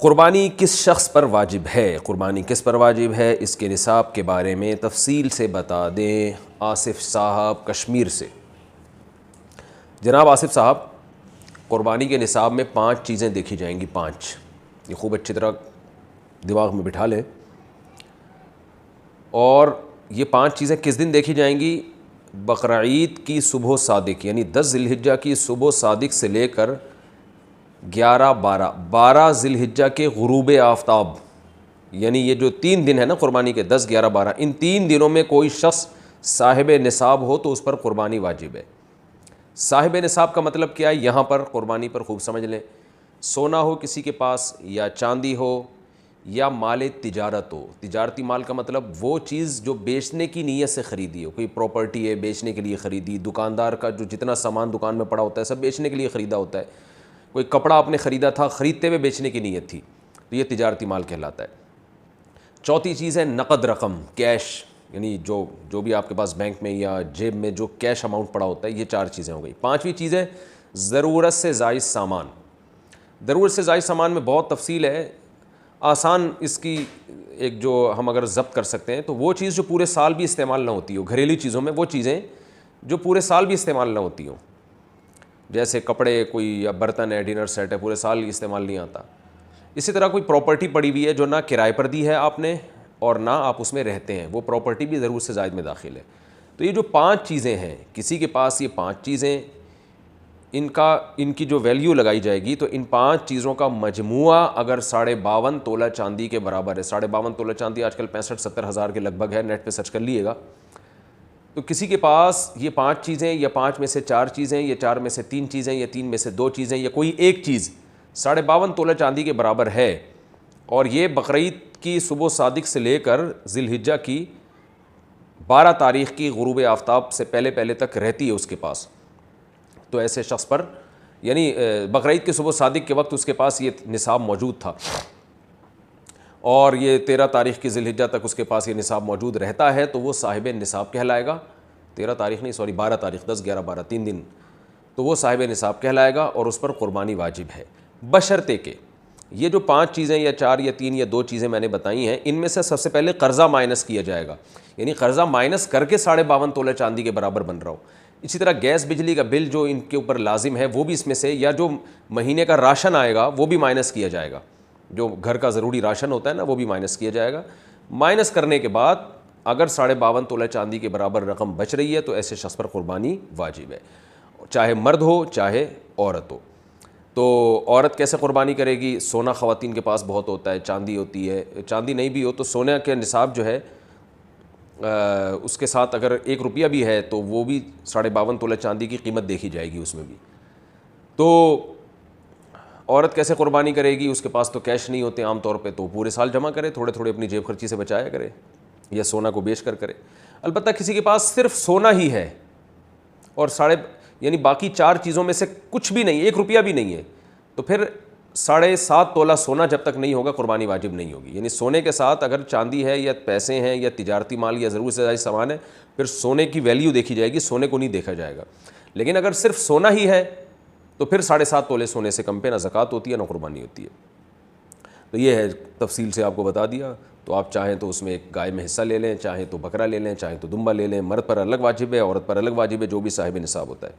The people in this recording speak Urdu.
قربانی کس شخص پر واجب ہے؟ قربانی کس پر واجب ہے، اس کے نصاب کے بارے میں تفصیل سے بتا دیں آصف صاحب کشمیر سے۔ جناب آصف صاحب، قربانی کے نصاب میں 5 چیزیں دیکھی جائیں گی، 5، یہ خوب اچھی طرح دماغ میں بٹھا لیں۔ اور یہ 5 چیزیں کس دن دیکھی جائیں گی؟ بقرعید کی صبح صادق، یعنی 10 ذی الحجہ کی صبح صادق سے لے کر 12 ذی الحجہ کے غروب آفتاب، یعنی یہ جو 3 دن ہے نا قربانی کے، 10، 11، 12، ان 3 دنوں میں کوئی شخص صاحب نصاب ہو تو اس پر قربانی واجب ہے۔ صاحب نصاب کا مطلب کیا ہے؟ یہاں پر قربانی پر خوب سمجھ لیں، سونا ہو کسی کے پاس، یا چاندی ہو، یا مال تجارت ہو۔ تجارتی مال کا مطلب وہ چیز جو بیچنے کی نیت سے خریدی ہو، کوئی پراپرٹی ہے بیچنے کے لیے خریدی، دکاندار کا جو جتنا سامان دکان میں پڑا ہوتا ہے سب بیچنے کے لیے خریدا ہوتا ہے، کوئی کپڑا آپ نے خریدا تھا، خریدتے ہوئے بیچنے کی نیت تھی، تو یہ تجارتی مال کہلاتا ہے۔ چوتھی چیز ہے نقد رقم، کیش، یعنی جو بھی آپ کے پاس بینک میں یا جیب میں جو کیش اماؤنٹ پڑا ہوتا ہے، یہ 4 چیزیں ہو گئی۔ 5ویں چیز ہے ضرورت سے زائد سامان۔ ضرورت سے زائد سامان میں بہت تفصیل ہے، آسان اس کی ایک جو ہم اگر ضبط کر سکتے ہیں تو وہ چیز جو پورے سال بھی استعمال نہ ہوتی ہو، گھریلو چیزوں میں وہ چیزیں جو پورے سال بھی استعمال نہ ہوتی ہوں، جیسے کپڑے، کوئی یا برتن ہے، ڈنر سیٹ ہے، پورے سال استعمال نہیں آتا۔ اسی طرح کوئی پراپرٹی پڑی ہوئی ہے جو نہ کرائے پر دی ہے آپ نے اور نہ آپ اس میں رہتے ہیں، وہ پراپرٹی بھی ضرورت سے زائد میں داخل ہے۔ تو یہ جو 5 چیزیں ہیں، کسی کے پاس یہ 5 چیزیں، ان کی جو ویلیو لگائی جائے گی تو ان 5 چیزوں کا مجموعہ اگر 52.5 تولہ چاندی کے برابر ہے، 52.5 تولہ چاندی آج کل 65-70 ہزار کے لگ بھگ ہے، نیٹ پہ سرچ کر لیے گا، تو کسی کے پاس یہ 5 چیزیں، یا 5 میں سے 4 چیزیں، یا 4 میں سے 3 چیزیں، یا 3 میں سے 2 چیزیں، یا کوئی ایک چیز 52.5 تولہ چاندی کے برابر ہے، اور یہ بقرعید کی صبح صادق سے لے کر ذی الحجہ کی 12 تاریخ کی غروب آفتاب سے پہلے تک رہتی ہے اس کے پاس، تو ایسے شخص پر، یعنی بقرعید کی صبح صادق کے وقت اس کے پاس یہ نصاب موجود تھا، اور یہ 13 تاریخ کی ذی الحجہ تک اس کے پاس یہ نصاب موجود رہتا ہے، تو وہ صاحب نصاب کہلائے گا۔ 13 تاریخ نہیں، 12 تاریخ، 10، 11، 12، 3 دن، تو وہ صاحب نصاب کہلائے گا اور اس پر قربانی واجب ہے، بشرطے کہ یہ جو 5 چیزیں یا 4 یا 3 یا 2 چیزیں میں نے بتائی ہیں، ان میں سے سب سے پہلے قرضہ مائنس کیا جائے گا، یعنی قرضہ مائنس کر کے 52.5 تولہ چاندی کے برابر بن رہا ہو۔ اسی طرح گیس بجلی کا بل جو ان کے اوپر لازم ہے وہ بھی اس میں سے، یا جو مہینے کا راشن آئے گا وہ بھی مائنس کیا جائے گا، جو گھر کا ضروری راشن ہوتا ہے نا وہ بھی مائنس کیا جائے گا۔ مائنس کرنے کے بعد اگر 52.5 تولہ چاندی کے برابر رقم بچ رہی ہے تو ایسے شخص پر قربانی واجب ہے، چاہے مرد ہو چاہے عورت ہو۔ تو عورت کیسے قربانی کرے گی؟ سونا خواتین کے پاس بہت ہوتا ہے، چاندی ہوتی ہے، چاندی نہیں بھی ہو تو سونے کے نصاب جو ہے اس کے ساتھ اگر 1 روپیہ بھی ہے تو وہ بھی 52.5 تولہ چاندی کی قیمت دیکھی جائے گی اس میں بھی۔ تو عورت کیسے قربانی کرے گی؟ اس کے پاس تو کیش نہیں ہوتے عام طور پہ، تو پورے سال جمع کرے، تھوڑے تھوڑے اپنی جیب خرچی سے بچایا کرے، یا سونا کو بیچ کر کرے۔ البتہ کسی کے پاس صرف سونا ہی ہے اور یعنی باقی 4 چیزوں میں سے کچھ بھی نہیں، 1 روپیہ بھی نہیں ہے، تو پھر 7.5 تولہ سونا جب تک نہیں ہوگا قربانی واجب نہیں ہوگی۔ یعنی سونے کے ساتھ اگر چاندی ہے یا پیسے ہیں یا تجارتی مال یا ضرورت سے زائد سامان ہے، پھر سونے کی ویلیو دیکھی جائے گی، سونے کو نہیں دیکھا جائے گا۔ لیکن اگر صرف سونا ہی ہے تو پھر 7.5 تولے سونے سے کم پہ نہ زکوٰۃ ہوتی ہے نہ قربانی ہوتی ہے۔ تو یہ ہے، تفصیل سے آپ کو بتا دیا۔ تو آپ چاہیں تو اس میں ایک گائے میں حصہ لے لیں، چاہیں تو بکرا لے لیں، چاہیں تو دمبا لے لیں۔ مرد پر الگ واجب ہے، عورت پر الگ واجب ہے، جو بھی صاحب نصاب ہوتا ہے۔